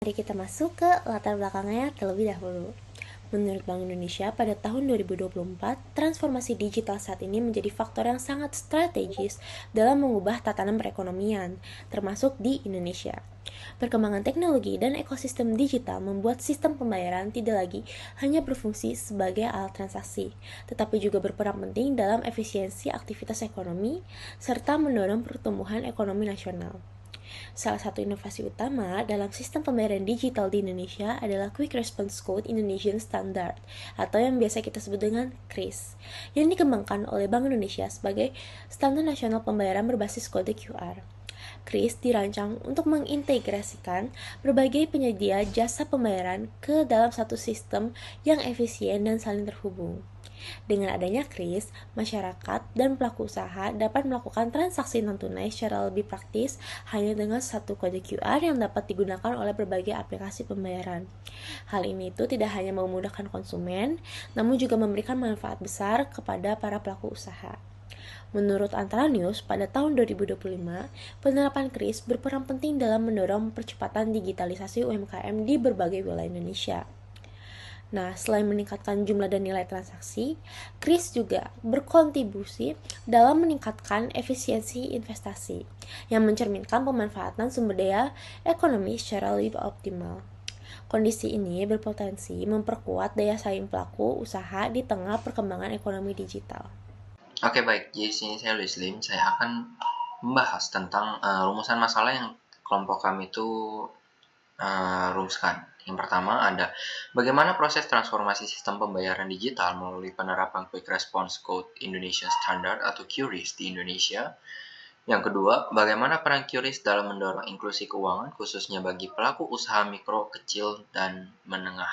Mari kita masuk ke latar belakangnya terlebih dahulu. Menurut Bank Indonesia, pada tahun 2024, transformasi digital saat ini menjadi faktor yang sangat strategis dalam mengubah tatanan perekonomian, termasuk di Indonesia. Perkembangan teknologi dan ekosistem digital membuat sistem pembayaran tidak lagi hanya berfungsi sebagai alat transaksi, tetapi juga berperan penting dalam efisiensi aktivitas ekonomi, serta mendorong pertumbuhan ekonomi nasional. Salah satu inovasi utama dalam sistem pembayaran digital di Indonesia adalah Quick Response Code Indonesian Standard atau yang biasa kita sebut dengan KRIS, yang dikembangkan oleh Bank Indonesia sebagai standar nasional pembayaran berbasis kode QR. KRIS dirancang untuk mengintegrasikan berbagai penyedia jasa pembayaran ke dalam satu sistem yang efisien dan saling terhubung. Dengan adanya KRIS, masyarakat dan pelaku usaha dapat melakukan transaksi non-tunai secara lebih praktis hanya dengan satu kode QR yang dapat digunakan oleh berbagai aplikasi pembayaran. Hal ini itu tidak hanya memudahkan konsumen, namun juga memberikan manfaat besar kepada para pelaku usaha. Menurut Antara News, pada tahun 2025, penerapan KRIS berperan penting dalam mendorong percepatan digitalisasi UMKM di berbagai wilayah Indonesia. Nah, selain meningkatkan jumlah dan nilai transaksi, KRIS juga berkontribusi dalam meningkatkan efisiensi investasi, yang mencerminkan pemanfaatan sumber daya ekonomi secara lebih optimal. Kondisi ini berpotensi memperkuat daya saing pelaku usaha di tengah perkembangan ekonomi digital. Oke, baik. Jadi sini saya Luis Lim. Saya akan membahas tentang rumusan masalah yang kelompok kami itu rumuskan. Yang pertama ada bagaimana proses transformasi sistem pembayaran digital melalui penerapan Quick Response Code Indonesia Standard atau QRIS di Indonesia. Yang kedua, bagaimana peran QRIS dalam mendorong inklusi keuangan khususnya bagi pelaku usaha mikro, kecil, dan menengah.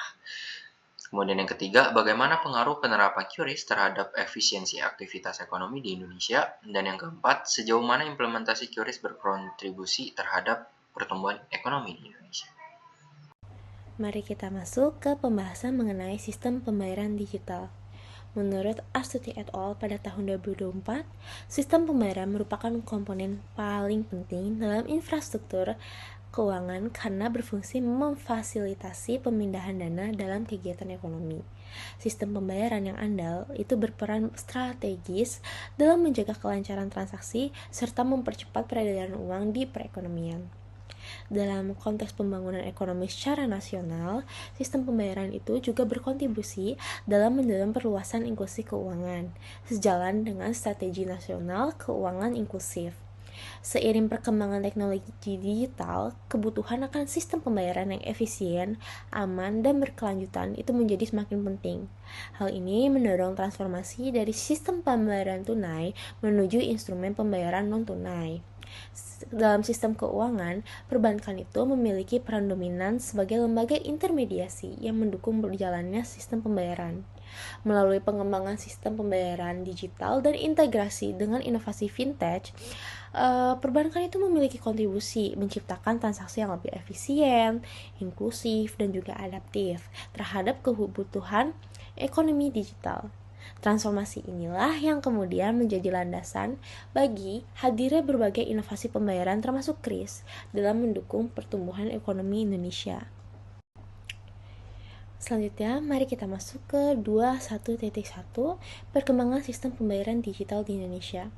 Kemudian yang ketiga, bagaimana pengaruh penerapan QRIS terhadap efisiensi aktivitas ekonomi di Indonesia. Dan yang keempat, sejauh mana implementasi QRIS berkontribusi terhadap pertumbuhan ekonomi di Indonesia. Mari kita masuk ke pembahasan mengenai sistem pembayaran digital. Menurut Astuti et al. Pada tahun 2024, sistem pembayaran merupakan komponen paling penting dalam infrastruktur keuangan karena berfungsi memfasilitasi pemindahan dana dalam kegiatan ekonomi. Sistem pembayaran yang andal itu berperan strategis dalam menjaga kelancaran transaksi serta mempercepat peredaran uang di perekonomian. Dalam konteks pembangunan ekonomi secara nasional, sistem pembayaran itu juga berkontribusi dalam mendorong perluasan inklusi keuangan, sejalan dengan strategi nasional keuangan inklusif. Seiring perkembangan teknologi digital, kebutuhan akan sistem pembayaran yang efisien, aman, dan berkelanjutan itu menjadi semakin penting. Hal ini mendorong transformasi dari sistem pembayaran tunai menuju instrumen pembayaran non-tunai. Dalam sistem keuangan, perbankan itu memiliki peran dominan sebagai lembaga intermediasi yang mendukung berjalannya sistem pembayaran. Melalui pengembangan sistem pembayaran digital dan integrasi dengan inovasi fintech, perbankan itu memiliki kontribusi menciptakan transaksi yang lebih efisien, inklusif, dan juga adaptif terhadap kebutuhan ekonomi digital. Transformasi inilah yang kemudian menjadi landasan bagi hadirnya berbagai inovasi pembayaran termasuk KRIS dalam mendukung pertumbuhan ekonomi Indonesia. Selanjutnya, mari kita masuk ke 21.1 perkembangan sistem pembayaran digital di Indonesia.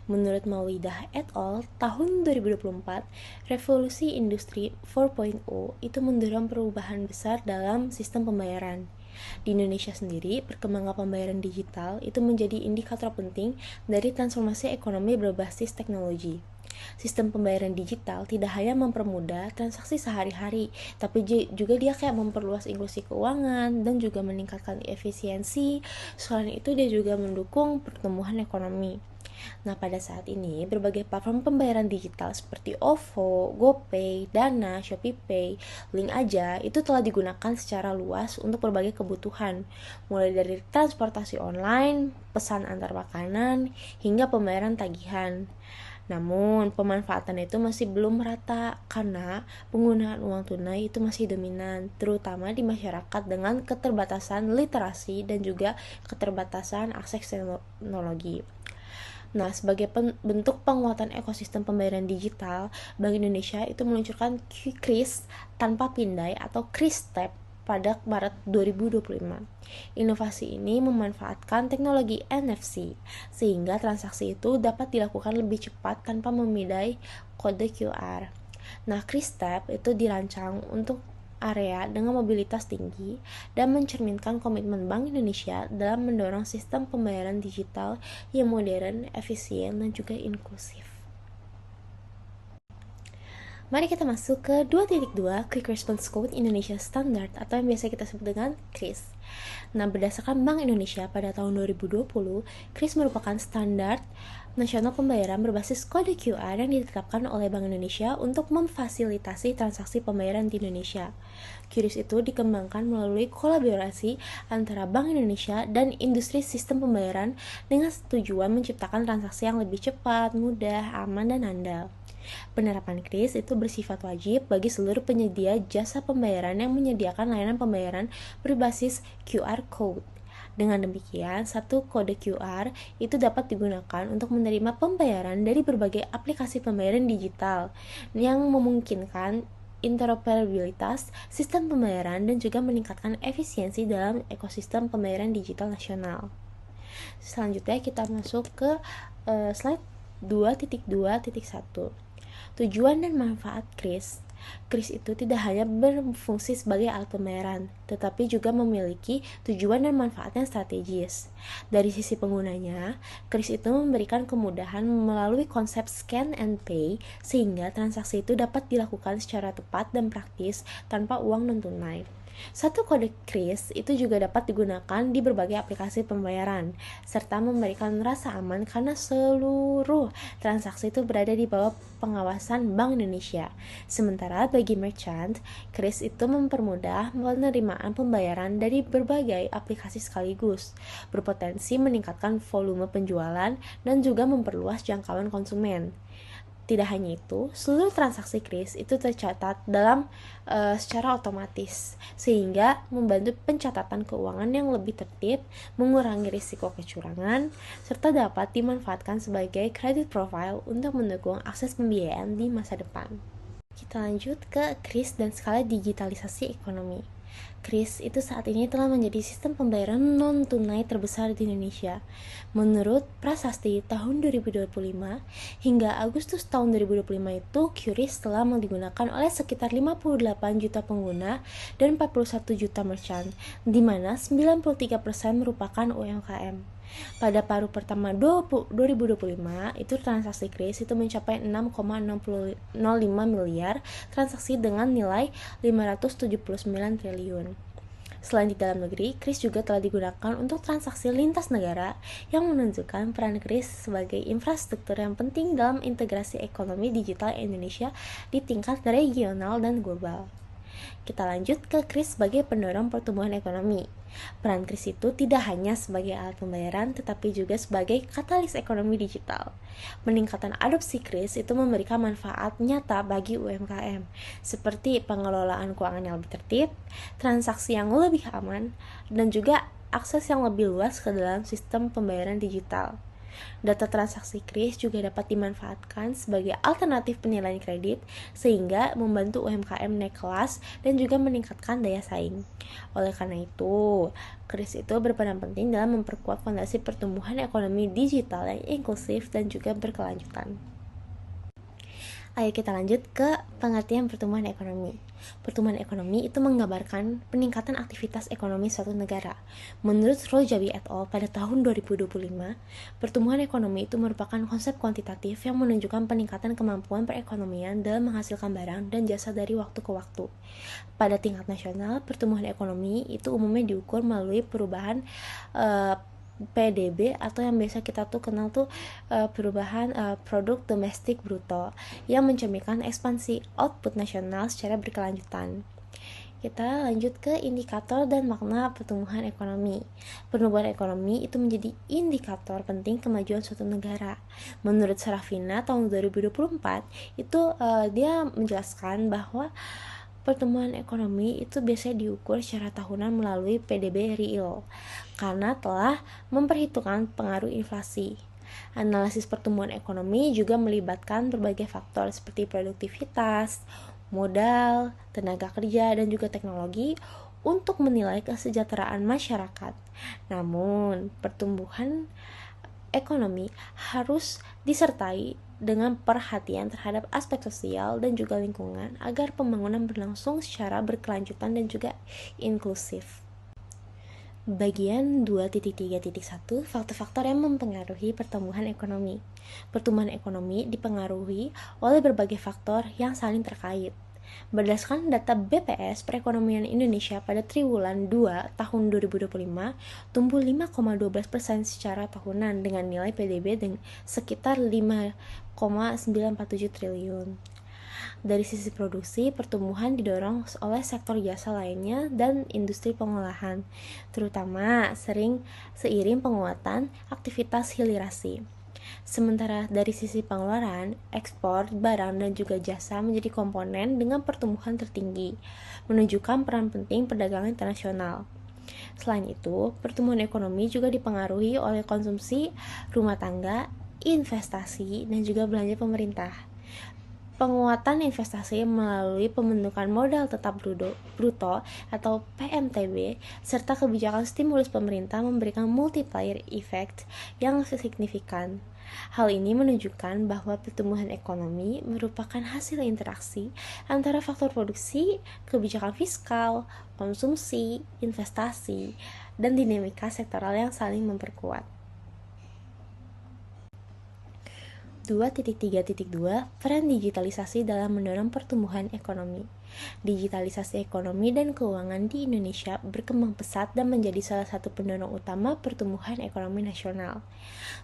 Menurut Maulidah et al., tahun 2024, revolusi industri 4.0 itu mendorong perubahan besar dalam sistem pembayaran. Di Indonesia sendiri, perkembangan pembayaran digital itu menjadi indikator penting dari transformasi ekonomi berbasis teknologi. Sistem pembayaran digital tidak hanya mempermudah transaksi sehari-hari, tapi juga dia kayak memperluas inklusi keuangan dan juga meningkatkan efisiensi. Selain itu, dia juga mendukung pertumbuhan ekonomi. Nah, pada saat ini, berbagai platform pembayaran digital seperti OVO, GoPay, Dana, ShopeePay, Link Aja itu telah digunakan secara luas untuk berbagai kebutuhan, mulai dari transportasi online, pesan antar makanan, hingga pembayaran tagihan. Namun, pemanfaatan itu masih belum merata karena penggunaan uang tunai itu masih dominan, terutama di masyarakat dengan keterbatasan literasi dan juga keterbatasan akses teknologi. Nah, sebagai bentuk penguatan ekosistem pembayaran digital, Bank Indonesia itu meluncurkan QRIS tanpa pindai atau QRIS-Step pada Maret 2025. Inovasi ini memanfaatkan teknologi NFC, sehingga transaksi itu dapat dilakukan lebih cepat tanpa memindai kode QR. Nah, QRIS-Step itu dirancang untuk area dengan mobilitas tinggi dan mencerminkan komitmen Bank Indonesia dalam mendorong sistem pembayaran digital yang modern, efisien, dan juga inklusif. Mari kita masuk ke 2.2 Quick Response Code Indonesia Standard atau yang biasa kita sebut dengan QRIS. Nah, berdasarkan Bank Indonesia pada tahun 2020, QRIS merupakan standar nasional pembayaran berbasis kode QR yang ditetapkan oleh Bank Indonesia untuk memfasilitasi transaksi pembayaran di Indonesia. QRIS itu dikembangkan melalui kolaborasi antara Bank Indonesia dan industri sistem pembayaran dengan tujuan menciptakan transaksi yang lebih cepat, mudah, aman, dan handal. Penerapan QRIS itu bersifat wajib bagi seluruh penyedia jasa pembayaran yang menyediakan layanan pembayaran berbasis QR Code. Dengan demikian, satu kode QR itu dapat digunakan untuk menerima pembayaran dari berbagai aplikasi pembayaran digital yang memungkinkan interoperabilitas sistem pembayaran dan juga meningkatkan efisiensi dalam ekosistem pembayaran digital nasional. Selanjutnya kita masuk ke slide 2.2.1. Tujuan dan manfaat QRIS. QRIS itu tidak hanya berfungsi sebagai alat pembayaran, tetapi juga memiliki tujuan dan manfaat yang strategis. Dari sisi penggunanya, QRIS itu memberikan kemudahan melalui konsep scan and pay, sehingga transaksi itu dapat dilakukan secara tepat dan praktis tanpa uang non-tunai. Satu kode QRIS itu juga dapat digunakan di berbagai aplikasi pembayaran, serta memberikan rasa aman karena seluruh transaksi itu berada di bawah pengawasan Bank Indonesia. Sementara bagi merchant, QRIS itu mempermudah penerimaan pembayaran dari berbagai aplikasi sekaligus, berpotensi meningkatkan volume penjualan dan juga memperluas jangkauan konsumen. Tidak hanya itu, seluruh transaksi QRIS itu tercatat dalam secara otomatis, sehingga membantu pencatatan keuangan yang lebih tertib, mengurangi risiko kecurangan, serta dapat dimanfaatkan sebagai credit profile untuk mendukung akses pembiayaan di masa depan. Kita lanjut ke QRIS dan skala digitalisasi ekonomi. QRIS itu saat ini telah menjadi sistem pembayaran non-tunai terbesar di Indonesia. Menurut Prasasti tahun 2025, hingga Agustus tahun 2025 itu QRIS telah digunakan oleh sekitar 58 juta pengguna dan 41 juta merchant, di mana 93% merupakan UMKM. Pada paruh pertama 2025, itu transaksi QRIS itu mencapai 6,05 miliar transaksi dengan nilai 579 triliun. Selain di dalam negeri, QRIS juga telah digunakan untuk transaksi lintas negara yang menunjukkan peran QRIS sebagai infrastruktur yang penting dalam integrasi ekonomi digital Indonesia di tingkat regional dan global. Kita lanjut ke QRIS sebagai pendorong pertumbuhan ekonomi. Peran QRIS itu tidak hanya sebagai alat pembayaran, tetapi juga sebagai katalis ekonomi digital. Peningkatan adopsi QRIS itu memberikan manfaat nyata bagi UMKM, seperti pengelolaan keuangan yang lebih tertib, transaksi yang lebih aman, dan juga akses yang lebih luas ke dalam sistem pembayaran digital. Data transaksi QRIS juga dapat dimanfaatkan sebagai alternatif penilaian kredit sehingga membantu UMKM naik kelas dan juga meningkatkan daya saing. Oleh karena itu, QRIS itu berperan penting dalam memperkuat fondasi pertumbuhan ekonomi digital yang inklusif dan juga berkelanjutan. Ayo kita lanjut ke pengertian pertumbuhan ekonomi. Pertumbuhan ekonomi itu menggambarkan peningkatan aktivitas ekonomi suatu negara. Menurut Rojawi et al. Pada tahun 2025, pertumbuhan ekonomi itu merupakan konsep kuantitatif yang menunjukkan peningkatan kemampuan perekonomian dalam menghasilkan barang dan jasa dari waktu ke waktu. Pada tingkat nasional, pertumbuhan ekonomi itu umumnya diukur melalui perubahan PDB atau yang biasa kita kenal perubahan produk domestik bruto yang mencerminkan ekspansi output nasional secara berkelanjutan. Kita lanjut ke indikator dan makna pertumbuhan ekonomi. Pertumbuhan ekonomi itu menjadi indikator penting kemajuan suatu negara. Menurut Sarafina tahun 2024 itu dia menjelaskan bahwa pertumbuhan ekonomi itu biasanya diukur secara tahunan melalui PDB real karena telah memperhitungkan pengaruh inflasi. Analisis pertumbuhan ekonomi juga melibatkan berbagai faktor seperti produktivitas, modal, tenaga kerja, dan juga teknologi untuk menilai kesejahteraan masyarakat. Namun, pertumbuhan ekonomi harus disertai dengan perhatian terhadap aspek sosial dan juga lingkungan agar pembangunan berlangsung secara berkelanjutan dan juga inklusif. Bagian 2.3.1 faktor-faktor yang mempengaruhi pertumbuhan ekonomi. Pertumbuhan ekonomi dipengaruhi oleh berbagai faktor yang saling terkait. Berdasarkan data BPS, perekonomian Indonesia pada triwulan 2 tahun 2025 tumbuh 5,12% secara tahunan dengan nilai PDB sekitar 5,947 triliun. Dari sisi produksi, pertumbuhan didorong oleh sektor jasa lainnya dan industri pengolahan, terutama seiring penguatan aktivitas hilirisasi. Sementara dari sisi pengeluaran, ekspor barang dan juga jasa menjadi komponen dengan pertumbuhan tertinggi, menunjukkan peran penting perdagangan internasional. Selain itu, pertumbuhan ekonomi juga dipengaruhi oleh konsumsi rumah tangga, investasi, dan juga belanja pemerintah. Penguatan investasi melalui pembentukan modal tetap bruto atau PMTB serta kebijakan stimulus pemerintah memberikan multiplier effect yang signifikan. Hal ini menunjukkan bahwa pertumbuhan ekonomi merupakan hasil interaksi antara faktor produksi, kebijakan fiskal, konsumsi, investasi, dan dinamika sektoral yang saling memperkuat. 2.3.2 Peran digitalisasi dalam mendorong pertumbuhan ekonomi. Digitalisasi ekonomi dan keuangan di Indonesia berkembang pesat dan menjadi salah satu pendorong utama pertumbuhan ekonomi nasional.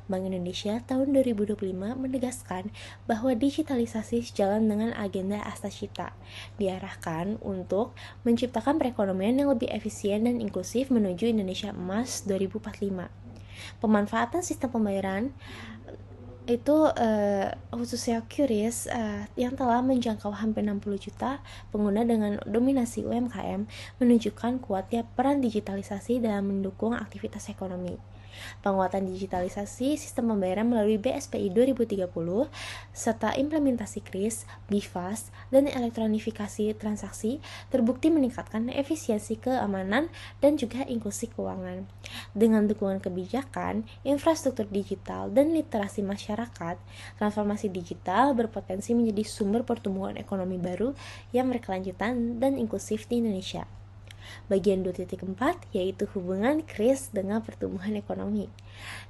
Bank Indonesia tahun 2025 menegaskan bahwa digitalisasi sejalan dengan agenda Astacita, diarahkan untuk menciptakan perekonomian yang lebih efisien dan inklusif menuju Indonesia Emas 2045. Pemanfaatan sistem pembayaran itu khususnya QRIS yang telah menjangkau hampir 60 juta pengguna dengan dominasi UMKM menunjukkan kuatnya peran digitalisasi dalam mendukung aktivitas ekonomi. Penguatan digitalisasi sistem pembayaran melalui BSPI 2030 serta implementasi KRIS, BIFAS, dan elektronifikasi transaksi terbukti meningkatkan efisiensi keamanan dan juga inklusi keuangan. Dengan dukungan kebijakan, infrastruktur digital, dan literasi masyarakat, transformasi digital berpotensi menjadi sumber pertumbuhan ekonomi baru yang berkelanjutan dan inklusif di Indonesia. Bagian 2.4 yaitu hubungan KRIS dengan pertumbuhan ekonomi.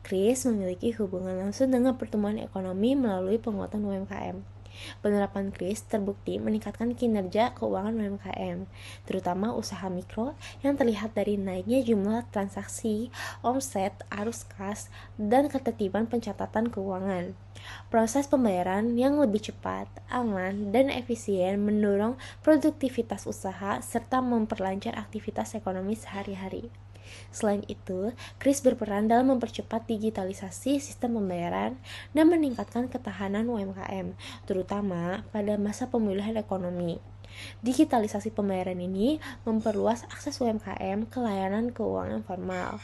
KRIS memiliki hubungan langsung dengan pertumbuhan ekonomi melalui penguatan UMKM. Penerapan KRIS terbukti meningkatkan kinerja keuangan UMKM, terutama usaha mikro yang terlihat dari naiknya jumlah transaksi, omset, arus kas, dan ketertiban pencatatan keuangan. Proses pembayaran yang lebih cepat, aman, dan efisien mendorong produktivitas usaha serta memperlancar aktivitas ekonomi sehari-hari. Selain itu, KRIS berperan dalam mempercepat digitalisasi sistem pembayaran dan meningkatkan ketahanan UMKM, terutama pada masa pemulihan ekonomi. Digitalisasi pembayaran ini memperluas akses UMKM ke layanan keuangan formal,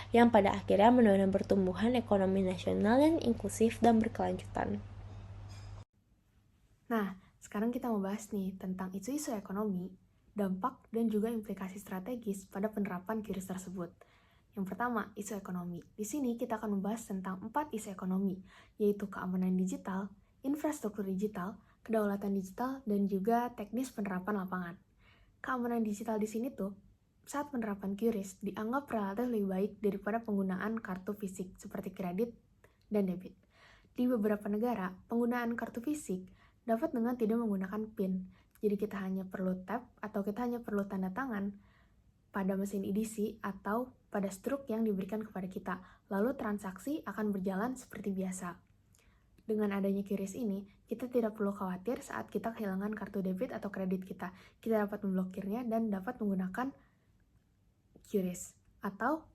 yang pada akhirnya mendorong pertumbuhan ekonomi nasional yang inklusif dan berkelanjutan. Nah, sekarang kita mau bahas nih tentang isu-isu ekonomi, dampak, dan juga implikasi strategis pada penerapan QRIS tersebut. Yang pertama, isu ekonomi. Di sini kita akan membahas tentang 4 isu ekonomi, yaitu keamanan digital, infrastruktur digital, kedaulatan digital, dan juga teknis penerapan lapangan. Keamanan digital di sini tuh, saat penerapan QRIS dianggap relatif lebih baik daripada penggunaan kartu fisik seperti kredit dan debit. Di beberapa negara, penggunaan kartu fisik dapat dengan tidak menggunakan PIN. Jadi kita hanya perlu tap atau kita hanya perlu tanda tangan pada mesin EDC atau pada struk yang diberikan kepada kita. Lalu transaksi akan berjalan seperti biasa. Dengan adanya QRIS ini, kita tidak perlu khawatir saat kita kehilangan kartu debit atau kredit kita. Kita dapat memblokirnya dan dapat menggunakan QRIS. Atau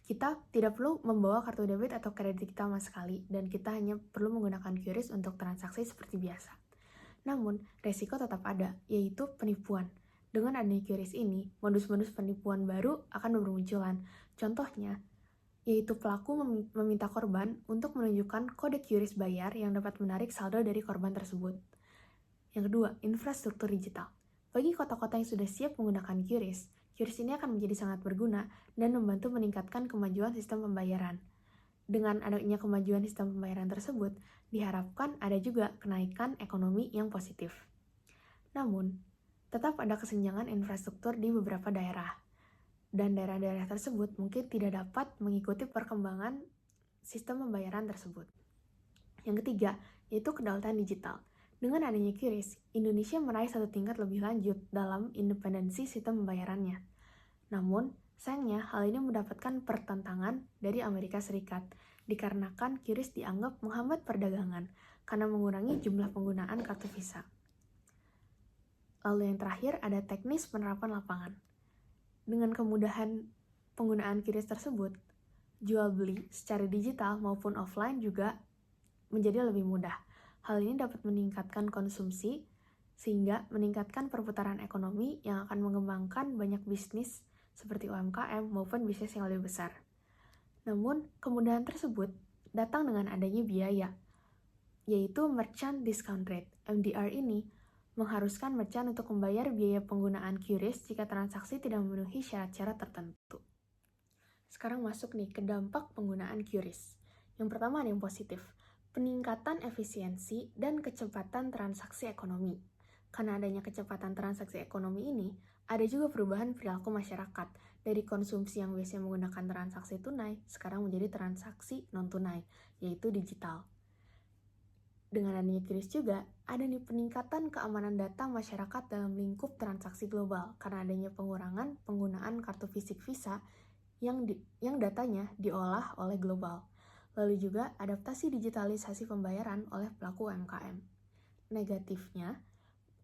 kita tidak perlu membawa kartu debit atau kredit kita sama sekali dan kita hanya perlu menggunakan QRIS untuk transaksi seperti biasa. Namun, resiko tetap ada, yaitu penipuan. Dengan adanya QRIS ini, modus-modus penipuan baru akan bermunculan. Contohnya, yaitu pelaku meminta korban untuk menunjukkan kode QRIS bayar yang dapat menarik saldo dari korban tersebut. Yang kedua, infrastruktur digital. Bagi kota-kota yang sudah siap menggunakan QRIS, QRIS ini akan menjadi sangat berguna dan membantu meningkatkan kemajuan sistem pembayaran. Dengan adanya kemajuan sistem pembayaran tersebut, diharapkan ada juga kenaikan ekonomi yang positif. Namun, tetap ada kesenjangan infrastruktur di beberapa daerah, dan daerah-daerah tersebut mungkin tidak dapat mengikuti perkembangan sistem pembayaran tersebut. Yang ketiga, yaitu kedaulatan digital. Dengan adanya QRIS, Indonesia meraih satu tingkat lebih lanjut dalam independensi sistem pembayarannya. Namun, sayangnya hal ini mendapatkan pertentangan dari Amerika Serikat, dikarenakan QRIS dianggap menghambat perdagangan karena mengurangi jumlah penggunaan kartu Visa. Lalu yang terakhir ada teknis penerapan lapangan. Dengan kemudahan penggunaan QRIS tersebut, jual beli secara digital maupun offline juga menjadi lebih mudah. Hal ini dapat meningkatkan konsumsi, sehingga meningkatkan perputaran ekonomi yang akan mengembangkan banyak bisnis seperti UMKM maupun bisnis yang lebih besar. Namun, kemudahan tersebut datang dengan adanya biaya, yaitu Merchant Discount Rate. MDR ini mengharuskan merchant untuk membayar biaya penggunaan QRIS jika transaksi tidak memenuhi syarat-syarat tertentu. Sekarang masuk nih ke dampak penggunaan QRIS. Yang pertama ada yang positif, peningkatan efisiensi dan kecepatan transaksi ekonomi. Karena adanya kecepatan transaksi ekonomi ini, ada juga perubahan perilaku masyarakat dari konsumsi yang biasanya menggunakan transaksi tunai, sekarang menjadi transaksi non-tunai, yaitu digital. Dengan adanya QRIS juga, ada nih peningkatan keamanan data masyarakat dalam lingkup transaksi global karena adanya pengurangan penggunaan kartu fisik Visa yang datanya diolah oleh global. Lalu juga adaptasi digitalisasi pembayaran oleh pelaku UMKM. Negatifnya,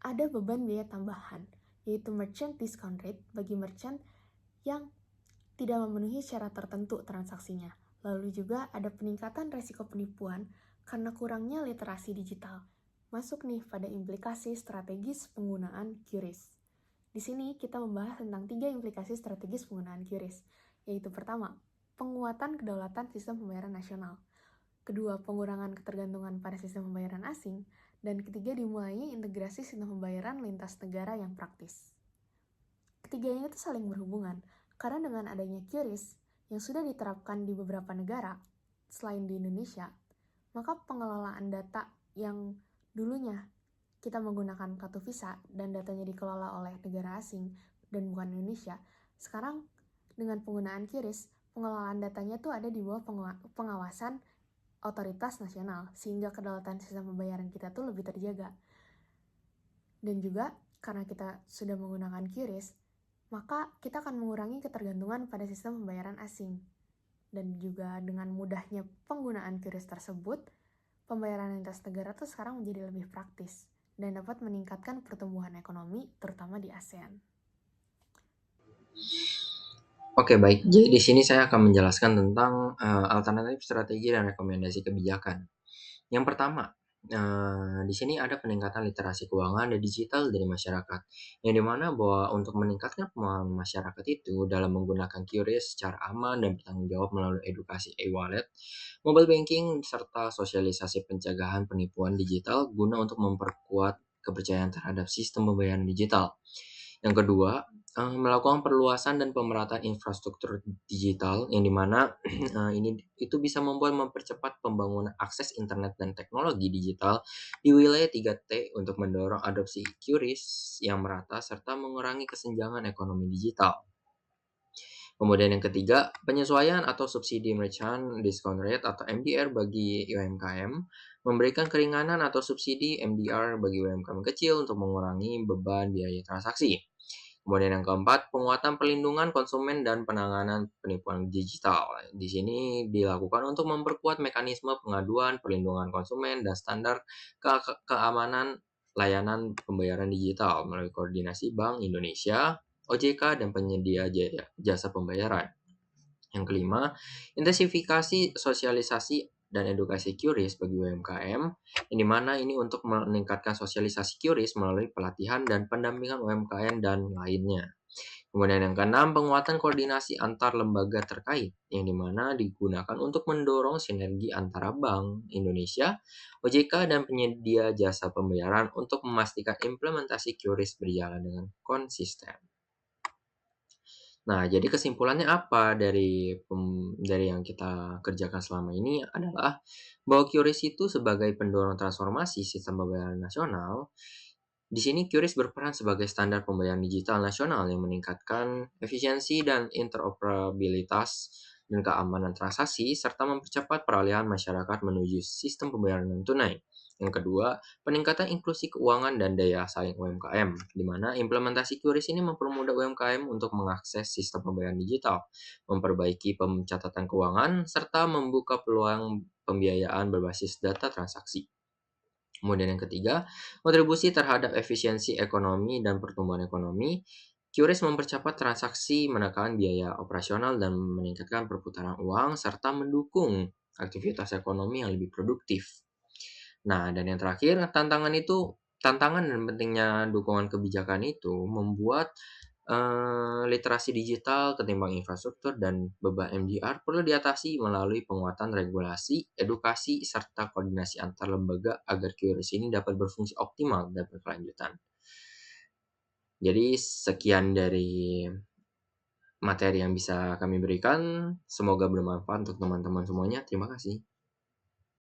ada beban biaya tambahan, yaitu Merchant Discount Rate bagi merchant yang tidak memenuhi syarat tertentu transaksinya. Lalu juga ada peningkatan resiko penipuan karena kurangnya literasi digital. Masuk nih pada implikasi strategis penggunaan QRIS. Di sini kita membahas tentang 3 implikasi strategis penggunaan QRIS, yaitu pertama, penguatan kedaulatan sistem pembayaran nasional. Kedua, pengurangan ketergantungan pada sistem pembayaran asing. Dan ketiga, dimulainya integrasi sistem pembayaran lintas negara yang praktis. Ketiganya itu saling berhubungan, karena dengan adanya QRIS yang sudah diterapkan di beberapa negara selain di Indonesia, maka pengelolaan data yang dulunya kita menggunakan kartu Visa dan datanya dikelola oleh negara asing dan bukan Indonesia, sekarang dengan penggunaan QRIS, pengelolaan datanya tuh ada di bawah pengawasan otoritas nasional, sehingga kedaulatan sistem pembayaran kita tuh lebih terjaga. Dan juga karena kita sudah menggunakan QRIS, maka kita akan mengurangi ketergantungan pada sistem pembayaran asing. Dan juga dengan mudahnya penggunaan QRIS tersebut, pembayaran lintas negara tuh sekarang menjadi lebih praktis dan dapat meningkatkan pertumbuhan ekonomi, terutama di ASEAN. Oke, baik. Jadi di sini saya akan menjelaskan tentang alternatif strategi dan rekomendasi kebijakan. Yang pertama, di sini ada peningkatan literasi keuangan dan digital dari masyarakat, yang dimana bahwa untuk meningkatkan pemahaman masyarakat itu dalam menggunakan QRIS secara aman dan bertanggung jawab melalui edukasi e-wallet, mobile banking, serta sosialisasi pencegahan penipuan digital guna untuk memperkuat kepercayaan terhadap sistem pembayaran digital. Yang kedua, melakukan perluasan dan pemerataan infrastruktur digital yang dimana itu bisa mempercepat pembangunan akses internet dan teknologi digital di wilayah 3T untuk mendorong adopsi QRIS yang merata serta mengurangi kesenjangan ekonomi digital. Kemudian yang ketiga, penyesuaian atau subsidi Merchant Discount Rate atau MDR bagi UMKM, memberikan keringanan atau subsidi MDR bagi UMKM kecil untuk mengurangi beban biaya transaksi. Kemudian yang keempat, penguatan perlindungan konsumen dan penanganan penipuan digital. Di sini dilakukan untuk memperkuat mekanisme pengaduan perlindungan konsumen dan standar keamanan layanan pembayaran digital melalui koordinasi Bank Indonesia, OJK, dan penyedia jasa pembayaran. Yang kelima, intensifikasi sosialisasi dan edukasi QRIS bagi UMKM, yang dimana ini untuk meningkatkan sosialisasi QRIS melalui pelatihan dan pendampingan UMKM dan lainnya. Kemudian yang keenam, penguatan koordinasi antar lembaga terkait, yang dimana digunakan untuk mendorong sinergi antara Bank Indonesia, OJK, dan penyedia jasa pembayaran untuk memastikan implementasi QRIS berjalan dengan konsisten. Nah, jadi kesimpulannya apa dari yang kita kerjakan selama ini adalah bahwa QRIS itu sebagai pendorong transformasi sistem pembayaran nasional. Di sini QRIS berperan sebagai standar pembayaran digital nasional yang meningkatkan efisiensi dan interoperabilitas dan keamanan transaksi serta mempercepat peralihan masyarakat menuju sistem pembayaran non-tunai. Yang kedua, peningkatan inklusi keuangan dan daya saing UMKM, di mana implementasi QRIS ini mempermudah UMKM untuk mengakses sistem pembayaran digital, memperbaiki pencatatan keuangan, serta membuka peluang pembiayaan berbasis data transaksi. Kemudian yang ketiga, kontribusi terhadap efisiensi ekonomi dan pertumbuhan ekonomi. QRIS mempercepat transaksi, menekan biaya operasional, dan meningkatkan perputaran uang, serta mendukung aktivitas ekonomi yang lebih produktif. Nah, dan yang terakhir, tantangan dan pentingnya dukungan kebijakan itu membuat literasi digital ketimbang infrastruktur dan beban MDR perlu diatasi melalui penguatan regulasi, edukasi, serta koordinasi antar lembaga agar QRIS ini dapat berfungsi optimal dan berkelanjutan. Jadi sekian dari materi yang bisa kami berikan. Semoga bermanfaat untuk teman-teman semuanya. Terima kasih.